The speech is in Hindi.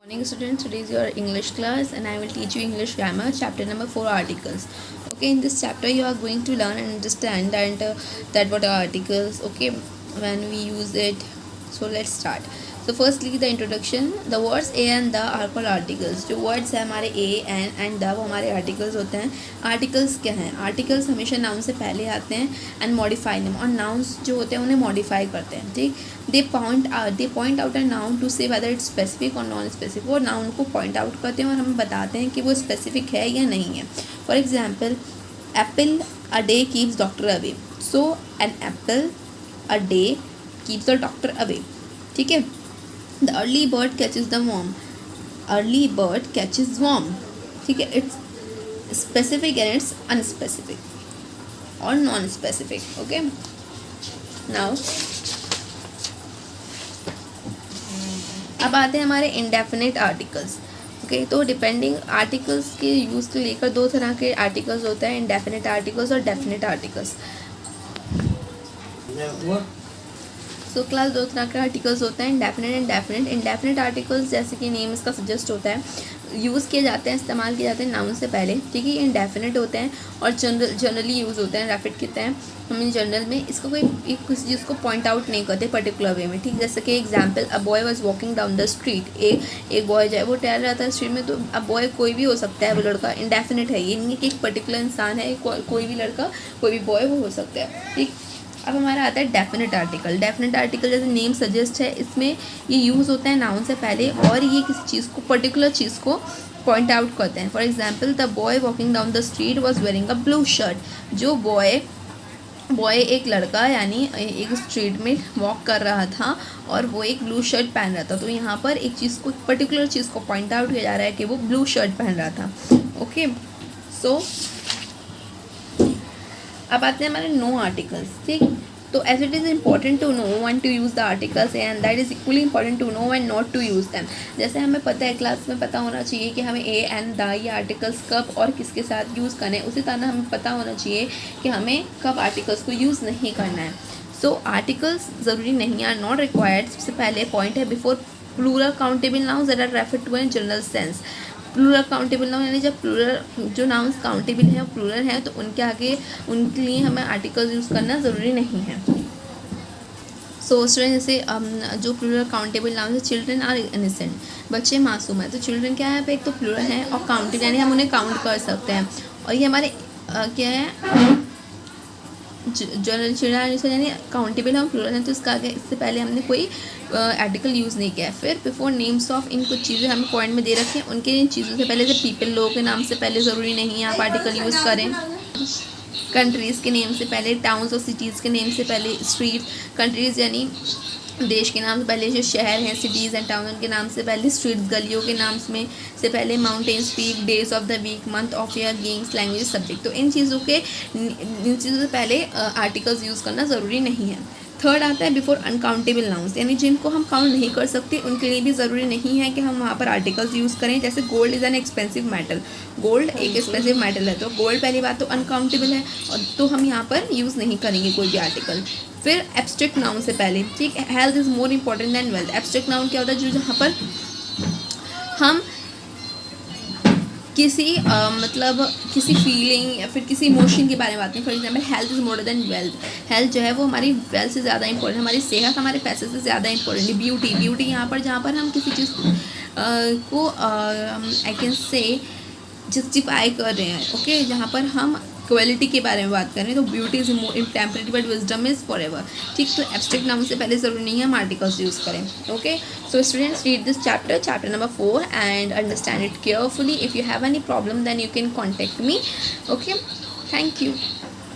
Morning students, today is your English class and I will teach you English grammar chapter number 4 articles. Okay, in this chapter you are going to learn and understand that what are articles, okay, when we use it. So let's start. So firstly the introduction. The words a and the are called articles. जो words है हमारे a and the वो हमारे articles होते हैं. Articles क्या हैं? Articles हमेशा noun से पहले आते हैं and modify them, और nouns जो होते हैं उन्हें modify करते हैं. ठीक, they point out a noun to say whether it's specific or non-specific. वो noun को point out करते हैं और हमें बताते हैं कि वो specific है या नहीं है. For example, apple a day keeps doctor away. So an apple a day keeps the doctor away. ठीक है. The early bird catches the worm. Early bird catches worm. ठीक है. It's specific and it's unspecific or non-specific. Okay. Now अब आते हैं हमारे indefinite articles. ओके तो डिपेंडिंग आर्टिकल्स के यूज़ को लेकर दो तरह के आर्टिकल्स होते हैं, indefinite articles और definite articles. सो क्लास दो तरह के आर्टिकल्स होते हैं, indefinite and definite. Indefinite articles जैसे कि नेम इसका सजेस्ट होता है, यूज़ किए जाते हैं, इस्तेमाल किए जाते हैं नाउन से पहले. ठीक है, इंडेफिनिट होते हैं और जनरली यूज़ होते हैं. रैपिड कहते हैं हम इन जनरल में. इसको कोई किसी चीज़ को पॉइंट आउट नहीं करते पर्टिकुलर वे में. ठीक, जैसे कि example, a boy was walking down the street. एक बॉय जो है वो टहल रहा था स्ट्रीट में. तो अब बॉय कोई भी हो सकता है, वो लड़का इंडेफिनिट है. ये नहीं कि एक पर्टिकुलर इंसान है, कोई भी लड़का कोई भी बॉय वो हो सकता है. ठीक, अब हमारा आता है डेफिनेट आर्टिकल. डेफिनेट आर्टिकल जैसे नेम सजेस्ट है, इसमें ये यूज़ होता है नाउन से पहले और ये किसी चीज़ को पर्टिकुलर चीज़ को पॉइंट आउट करते हैं. For example, the boy walking down the street was wearing a blue shirt. जो बॉय एक लड़का यानी एक स्ट्रीट में वॉक कर रहा था और वो एक ब्लू शर्ट पहन रहा था. तो यहाँ पर एक चीज़ को पर्टिकुलर चीज़ को पॉइंट आउट किया जा रहा है कि वो ब्लू शर्ट पहन रहा था. ओके, सो अब आते हैं हमारे नो आर्टिकल्स. ठीक, तो as it is important to know when to use the articles and that is equally important to know and not to use them. जैसे हमें पता है, क्लास में पता होना चाहिए कि हमें ए एंड द ये आर्टिकल्स कब और किसके साथ यूज़ करना है, उसी तरह हमें पता होना चाहिए कि हमें कब आर्टिकल्स को यूज़ नहीं करना है. सो आर्टिकल्स ज़रूरी नहीं, आर नॉट रिक्वायर्ड. सबसे पहले पॉइंट है, before plural countable nouns that are referred to in general sense. Plural countable noun यानी जब प्लूरल जो नाउन्स काउंटेबल हैं प्लूरल हैं तो उनके आगे उनके लिए हमें आर्टिकल्स यूज़ करना ज़रूरी नहीं है. सो स्टूडेंट, जैसे जो प्लूरल काउंटेबल नाउन है, चिल्ड्रन आर इनोसेंट, बच्चे मासूम है. तो चिल्ड्रन क्या है, एक तो प्लूरल है और काउंटेबल यानी हम उन्हें काउंट कर सकते हैं. और ये हमारे क्या है, जनरल चिल्ड्रन यानी काउंटेबल हम प्लूरल हैं, तो इसका आगे इससे पहले हमने कोई आर्टिकल यूज़ नहीं किया है. फिर बिफोर नेम्स ऑफ, इन कुछ चीज़ें हमें पॉइंट में दे रखी हैं, उनके इन चीज़ों से पहले, जैसे पीपल, लोगों के नाम से पहले ज़रूरी नहीं है आप आर्टिकल यूज़ करें. कंट्रीज़ के नेम से पहले, टाउन्स और सिटीज़ के नेम से पहले, स्ट्रीट, कंट्रीज़ यानी देश के नाम से पहले, जो शहर हैं सिटीज़ एंड टाउन उनके नाम से पहले, स्ट्रीट्स गलियों के नाम में से पहले, mountains, peak, days of the week, month of year, games, language, subject. तो इन चीज़ों से पहले आर्टिकल्स यूज़ करना ज़रूरी नहीं है. थर्ड आता है बिफोर अनकाउंटेबल नाउन्स, यानी जिनको हम काउंट नहीं कर सकते उनके लिए भी ज़रूरी नहीं है कि हम वहाँ पर आर्टिकल्स यूज़ करें. जैसे gold is an expensive metal. Gold एक एक्सपेंसिव मेटल है, तो गोल्ड पहली बात तो अनकाउंटेबल है और तो हम यहाँ पर यूज़ नहीं करेंगे कोई भी आर्टिकल. फिर एब्स्ट्रैक्ट नाउन से पहले, ठीक, health is more important than wealth. Abstract noun क्या होता है, जो जहाँ पर हम किसी मतलब किसी फीलिंग या फिर किसी इमोशन के बारे में बात करें. For example, health is more than wealth. Health जो है वो हमारी वेल्थ से ज़्यादा इंपॉर्टेंट, हमारी सेहत हमारे पैसे से ज़्यादा इंपॉर्टेंट है. ब्यूटी यहाँ पर जहाँ पर हम किसी चीज़ को आई कैन से जस्टिफाई कर रहे हैं. ओके, जहाँ पर हम क्वालिटी के बारे में बात करें तो beauty is temporary but wisdom is for ever. ठीक, तो एब्स्ट्रैक्ट नाउन से पहले ज़रूरी नहीं है हम आर्टिकल्स यूज़ करें. Okay, so students, read this chapter number 4 and understand it carefully. If you have any problem then you can contact me. Okay, thank you.